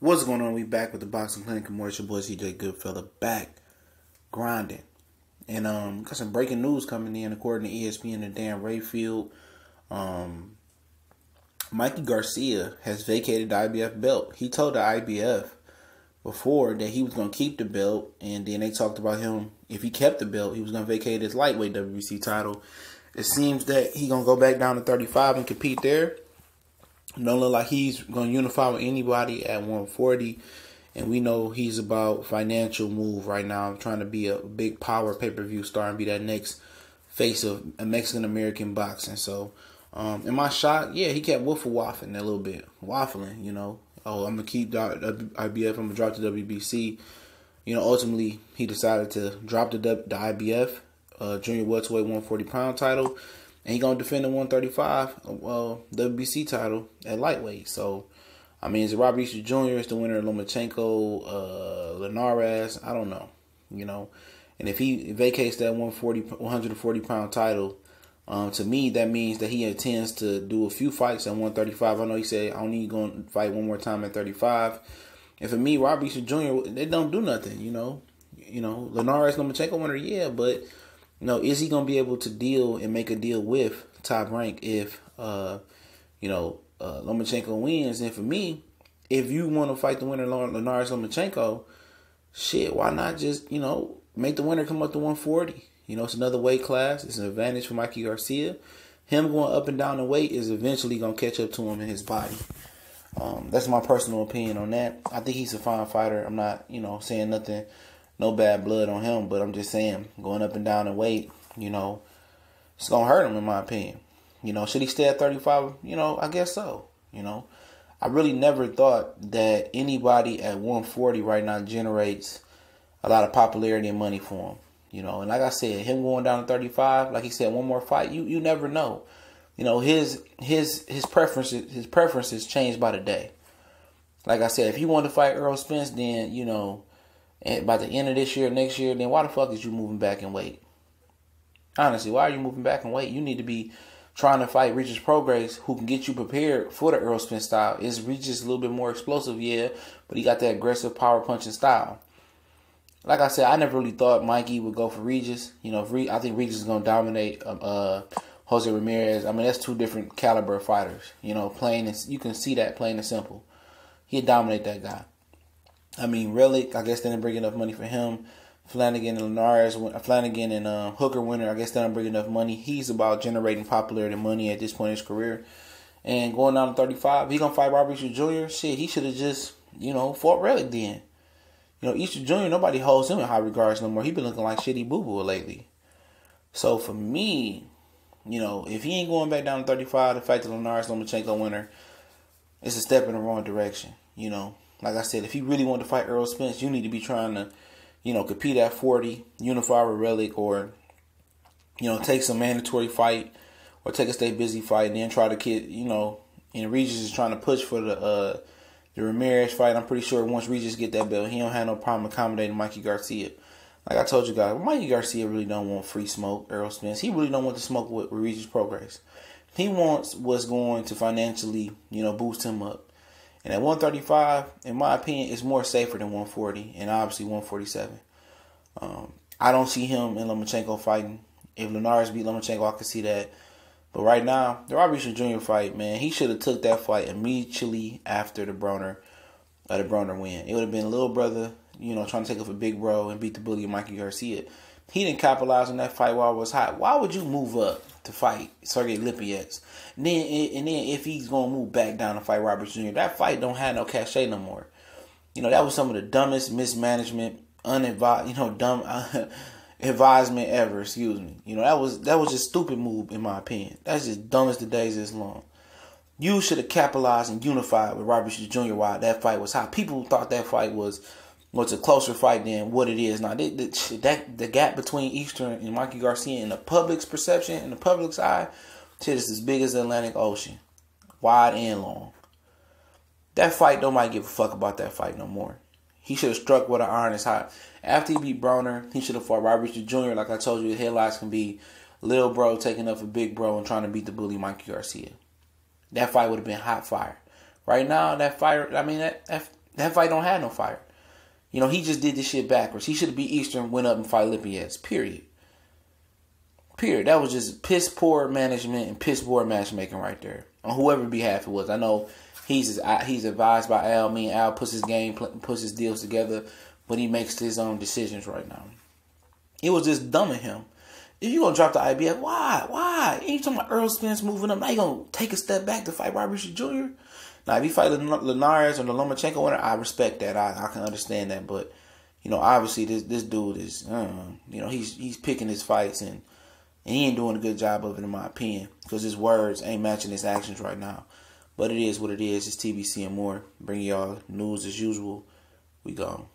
What's going on? We back with the Boxing Clinic commercial. Boy, CJ Goodfella back grinding. And got some breaking news coming in according to ESPN and Dan Rayfield. Mikey Garcia has vacated the IBF belt. He told the IBF before that he was going to keep the belt, and then they talked about him, if he kept the belt, he was going to vacate his lightweight WBC title. It seems that he's going to go back down to 35 and compete there. Don't look like he's going to unify with anybody at 140. And we know he's about financial move right now, trying to be a big power pay-per-view star and be that next face of a Mexican-American boxing. So, am I shocked? Yeah, he kept waffling a little bit. Waffling, you know. Oh, I'm going to keep the IBF. I'm going to drop the WBC. You know, ultimately, he decided to drop the IBF, Jr.Welterweight 140-pound title. And he's going to defend the 135 WBC title at lightweight. So, I mean, is it Robert Easter Jr.? Is the winner of Lomachenko, Linares? I don't know. You know, and if he vacates that 140-pound title, to me, that means that he intends to do a few fights at 135. I know he said, I only going to fight one more time at 35. And for me, Robert Easter Jr., they don't do nothing, you know. Linares, Lomachenko winner, yeah, but... No, is he going to be able to deal and make a deal with Top Rank if, Lomachenko wins? And for me, if you want to fight the winner, Linares Lomachenko, shit, why not just, make the winner come up to 140? It's another weight class. It's an advantage for Mikey Garcia. Him going up and down the weight is eventually going to catch up to him in his body. That's my personal opinion on that. I think he's a fine fighter. I'm not, saying nothing. No bad blood on him, but I'm just saying, going up and down in weight, it's going to hurt him in my opinion. Should he stay at 35? I guess so. I really never thought that anybody at 140 right now generates a lot of popularity and money for him. And like I said, him going down to 35, like he said, one more fight, you never know. His preferences change by the day. Like I said, if he wanted to fight Earl Spence, then, and by the end of this year, next year, then why the fuck is you moving back in weight? Honestly, why are you moving back in weight? You need to be trying to fight Regis Prograis, who can get you prepared for the Earl Spence style. Is Regis a little bit more explosive? Yeah, but he got that aggressive power punching style. Like I said, I never really thought Mikey would go for Regis. I think Regis is going to dominate Jose Ramirez. I mean, that's two different caliber fighters. Plain and you can see that plain and simple. He'd dominate that guy. I mean, Relic, I guess they didn't bring enough money for him. Flanagan and Hooker winner, I guess they didn't bring enough money. He's about generating popularity and money at this point in his career. And going down to 35, he going to fight Robert Easter Jr.? Shit, he should have just, fought Relic then. Easter Jr., nobody holds him in high regards no more. He been looking like shitty boo-boo lately. So for me, if he ain't going back down to 35 to fight the Linares Lomachenko winner, it's a step in the wrong direction, Like I said, if you really want to fight Earl Spence, you need to be trying to, compete at 40, unify with Relic, or, take some mandatory fight, or take a stay busy fight, and then try to get, and Regis is trying to push for the Ramirez fight. I'm pretty sure once Regis get that belt, he don't have no problem accommodating Mikey Garcia. Like I told you guys, Mikey Garcia really don't want free smoke, Earl Spence. He really don't want to smoke with Regis Prograis. He wants what's going to financially, boost him up. And at 135, in my opinion, it's more safer than 140 and obviously 147. I don't see him and Lomachenko fighting. If Linares beat Lomachenko, I could see that. But right now, the Robert Easter Jr. fight, man, he should have took that fight immediately after the Broner win. It would have been little brother, trying to take up a big bro and beat the bully Mikey Garcia. He didn't capitalize on that fight while it was hot. Why would you move up to fight Sergey Lipinets? And then if he's going to move back down to fight Robert Jr., that fight don't have no cachet no more. That was some of the dumbest mismanagement, dumb advisement ever, excuse me. That was just stupid move in my opinion. That's just dumb as the days is long. You should have capitalized and unified with Robert Jr. while that fight was hot. People thought that fight was a closer fight than what it is now. The gap between Easter and Mikey Garcia in the public's perception, in the public's eye, shit is as big as the Atlantic Ocean. Wide and long. That fight, nobody give a fuck about that fight no more. He should have struck where the iron is hot. After he beat Broner, he should have fought Robert Easter Jr. Like I told you, the headlines can be little bro taking up a big bro and trying to beat the bully Mikey Garcia. That fight would have been hot fire. Right now, that fight, I mean, That fight don't have no fire. You know, he just did this shit backwards. He should have beat Eastern, went up and fight Lipinets. Period. That was just piss poor management and piss poor matchmaking right there on whoever behalf it was. I know he's advised by Al. Me and Al puts his deals together, but he makes his own decisions right now. It was just dumb of him. If you gonna drop the IBF, why? Ain't you talking about Errol Spence moving up? Now you gonna take a step back to fight Robert Jr.? Now if you fight Linares or the Lomachenko winner, I respect that. I can understand that, but you know, obviously this dude is, you know, he's picking his fights and he ain't doing a good job of it in my opinion because his words ain't matching his actions right now. But it is what it is. It's TBC and more. Bring y'all news as usual. We gone.